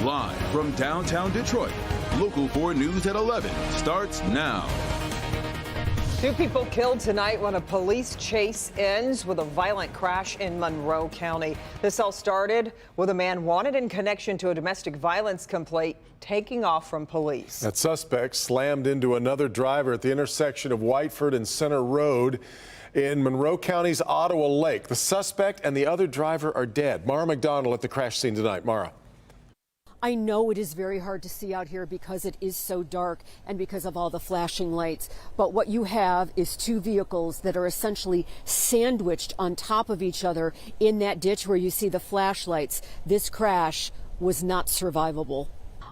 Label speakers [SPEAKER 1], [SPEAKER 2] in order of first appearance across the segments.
[SPEAKER 1] Live from downtown Detroit, Local 4 News at 11 starts now.
[SPEAKER 2] 2 people killed tonight when a police chase ends with a violent crash in Monroe County. This all started with a man wanted in connection to a domestic violence complaint taking off from police.
[SPEAKER 3] That suspect slammed into another driver at the intersection of Whiteford and Center Road in Monroe County's Ottawa Lake. The suspect and the other driver are dead. Mara McDonald at the crash scene tonight. Mara.
[SPEAKER 4] I know it is very hard to see out here because it is so dark and because of all the flashing lights. But what you have is 2 vehicles that are essentially sandwiched on top of each other in that ditch where you see the flashlights. This crash was not survivable.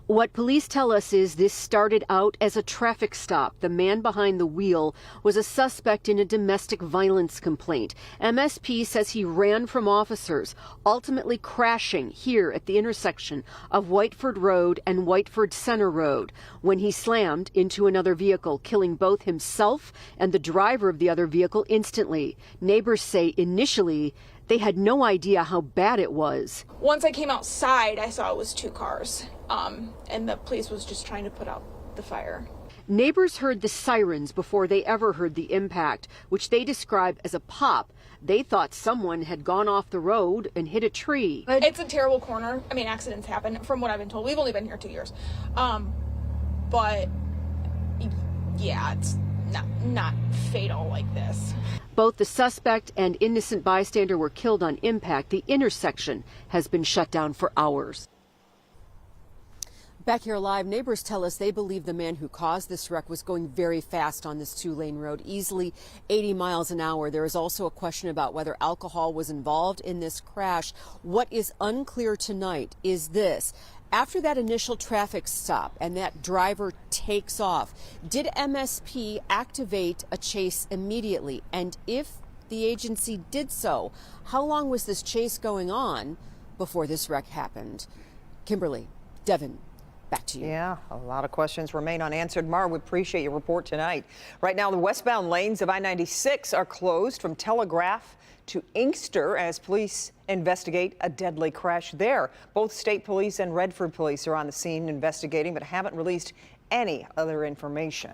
[SPEAKER 4] What police tell us is this started out as a traffic stop. The man behind the wheel was a suspect in a domestic violence complaint. MSP says he ran from officers, ultimately crashing here at the intersection of Whiteford Road and Whiteford Center Road when he slammed into another vehicle, killing both himself and the driver of the other vehicle instantly. Neighbors say initially they had no idea how bad it was.
[SPEAKER 5] Once I came outside, I saw it was 2 cars, and the police was just trying to put out the fire.
[SPEAKER 4] Neighbors heard the sirens before they ever heard the impact, which they describe as a pop. They thought someone had gone off the road and hit a tree.
[SPEAKER 5] It's a terrible corner. I mean, accidents happen, from what I've been told. We've only been here 2 years. But, yeah, it's not fatal like this.
[SPEAKER 4] Both the suspect and innocent bystander were killed on impact. The intersection has been shut down for hours. Back here live, neighbors tell us they believe the man who caused this wreck was going very fast on this 2-lane road, easily 80 miles an hour. There is also a question about whether alcohol was involved in this crash. What is unclear tonight is this. After that initial traffic stop and that driver takes off, did MSP activate a chase immediately? And if the agency did so, how long was this chase going on before this wreck happened? Kimberly, Devin, back to you.
[SPEAKER 2] Yeah, a lot of questions remain unanswered. Mara, we appreciate your report tonight. Right now, the westbound lanes of I-96 are closed from Telegraph to Inkster as police investigate a deadly crash there. Both state police and Redford police are on the scene investigating, but haven't released any other information.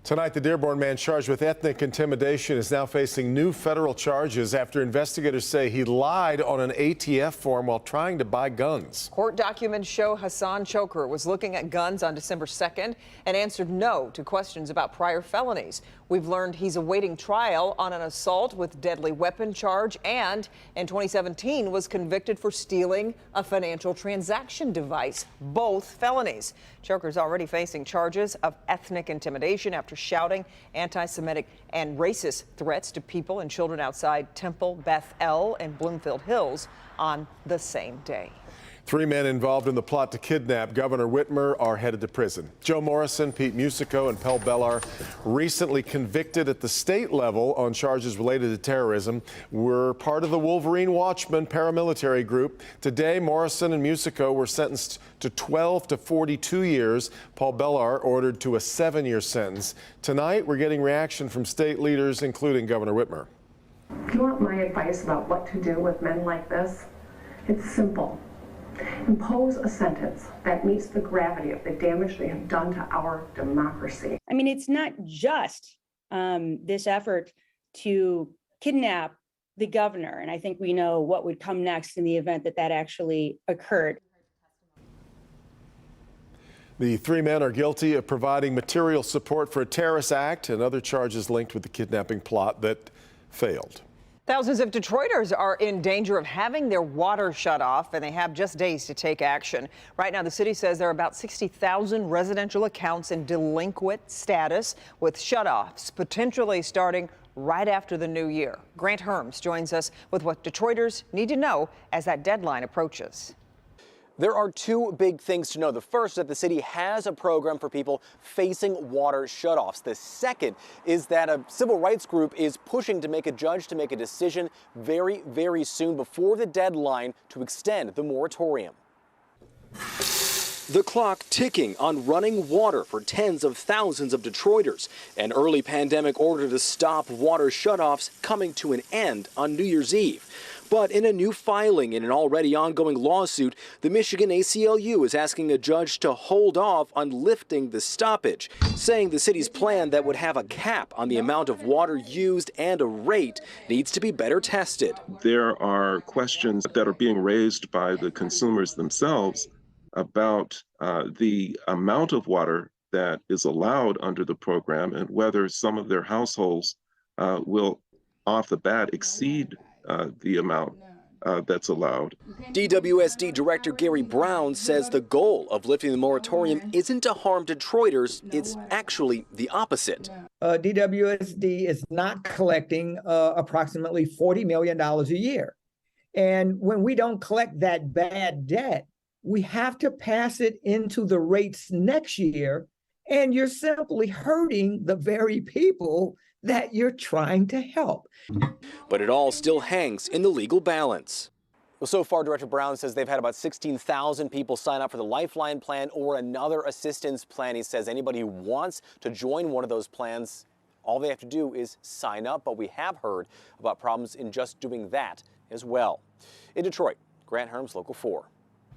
[SPEAKER 3] Tonight, the Dearborn man charged with ethnic intimidation is now facing new federal charges after investigators say he lied on an ATF form while trying to buy guns.
[SPEAKER 2] Court documents show Hassan Choker was looking at guns on December 2nd and answered no to questions about prior felonies. We've learned he's awaiting trial on an assault with deadly weapon charge and in 2017 was convicted for stealing a financial transaction device, both felonies. Choker's already facing charges of ethnic intimidation after shouting anti-Semitic and racist threats to people and children outside Temple, Beth El, and Bloomfield Hills on the same day.
[SPEAKER 3] 3 men involved in the plot to kidnap Governor Whitmer are headed to prison. Joe Morrison, Pete Musico, and Paul Bellar, recently convicted at the state level on charges related to terrorism, were part of the Wolverine Watchman paramilitary group. Today, Morrison and Musico were sentenced to 12 to 42 years. Paul Bellar ordered to a 7-year sentence. Tonight, we're getting reaction from state leaders, including Governor Whitmer.
[SPEAKER 6] If you want my advice about what to do with men like this, it's simple. Impose a sentence that meets the gravity of the damage they have done to our democracy.
[SPEAKER 7] I mean, it's not just this effort to kidnap the governor, and I think we know what would come next in the event that that actually occurred.
[SPEAKER 3] The 3 men are guilty of providing material support for a terrorist act and other charges linked with the kidnapping plot that failed.
[SPEAKER 2] Thousands of Detroiters are in danger of having their water shut off, and they have just days to take action. Right now, the city says there are about 60,000 residential accounts in delinquent status, with shutoffs potentially starting right after the new year. Grant Herms joins us with what Detroiters need to know as that deadline approaches.
[SPEAKER 8] There are 2 big things to know. The first is that the city has a program for people facing water shutoffs. The second is that a civil rights group is pushing to make a judge to make a decision very, very soon before the deadline to extend the moratorium. The clock ticking on running water for tens of thousands of Detroiters. An early pandemic order to stop water shutoffs coming to an end on New Year's Eve. But in a new filing in an already ongoing lawsuit, the Michigan ACLU is asking a judge to hold off on lifting the stoppage, saying the city's plan that would have a cap on the amount of water used and a rate needs to be better tested.
[SPEAKER 9] There are questions that are being raised by the consumers themselves about the amount of water that is allowed under the program and whether some of their households will off the bat exceed the amount that's allowed.
[SPEAKER 8] DWSD Director Gary Brown says the goal of lifting the moratorium isn't to harm Detroiters, it's actually the opposite.
[SPEAKER 10] DWSD is not collecting approximately $40 million a year. And when we don't collect that bad debt, we have to pass it into the rates next year, and you're simply hurting the very people that you're trying to help.
[SPEAKER 8] But it all still hangs in the legal balance. Well, so far, Director Brown says they've had about 16,000 people sign up for the Lifeline plan or another assistance plan. He says anybody who wants to join one of those plans, all they have to do is sign up. But we have heard about problems in just doing that as well. In Detroit, Grant Herms, Local 4.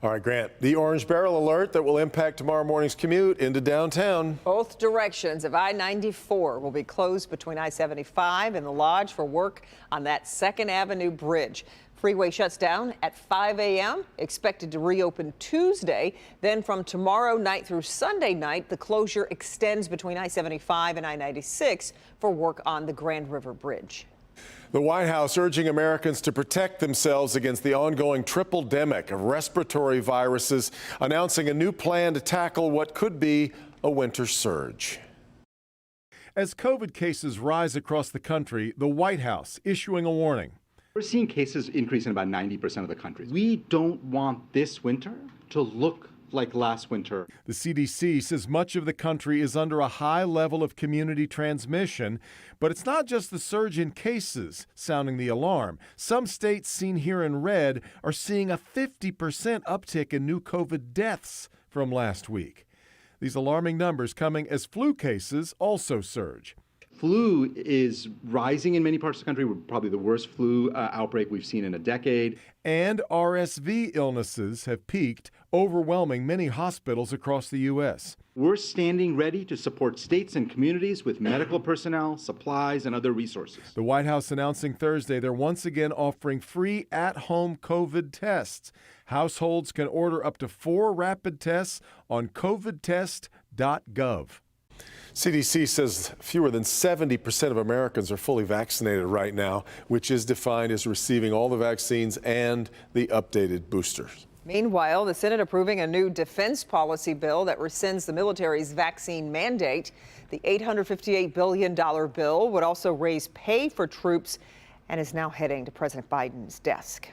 [SPEAKER 3] All right, Grant, the orange barrel alert that will impact tomorrow morning's commute into downtown.
[SPEAKER 2] Both directions of I-94 will be closed between I-75 and the Lodge for work on that 2nd Avenue bridge. Freeway shuts down at 5 a.m., expected to reopen Tuesday. Then from tomorrow night through Sunday night, the closure extends between I-75 and I-96 for work on the Grand River Bridge.
[SPEAKER 3] The White House urging Americans to protect themselves against the ongoing triple-demic of respiratory viruses, announcing a new plan to tackle what could be a winter surge. As COVID cases rise across the country, the White House issuing a warning.
[SPEAKER 11] We're seeing cases increase in about 90% of the country. We don't want this winter to look like last winter.
[SPEAKER 3] The CDC says much of the country is under a high level of community transmission, but it's not just the surge in cases sounding the alarm. Some states seen here in red are seeing a 50% uptick in new COVID deaths from last week. These alarming numbers coming as flu cases also surge.
[SPEAKER 11] Flu is rising in many parts of the country. We're probably the worst flu outbreak we've seen in a decade.
[SPEAKER 3] And RSV illnesses have peaked, overwhelming many hospitals across the U.S.
[SPEAKER 11] We're standing ready to support states and communities with medical personnel, supplies, and other resources.
[SPEAKER 3] The White House announcing Thursday they're once again offering free at-home COVID tests. Households can order up to 4 rapid tests on covidtest.gov. CDC says fewer than 70% of Americans are fully vaccinated right now, which is defined as receiving all the vaccines and the updated boosters.
[SPEAKER 2] Meanwhile, the Senate approving a new defense policy bill that rescinds the military's vaccine mandate. The $858 billion bill would also raise pay for troops and is now heading to President Biden's desk.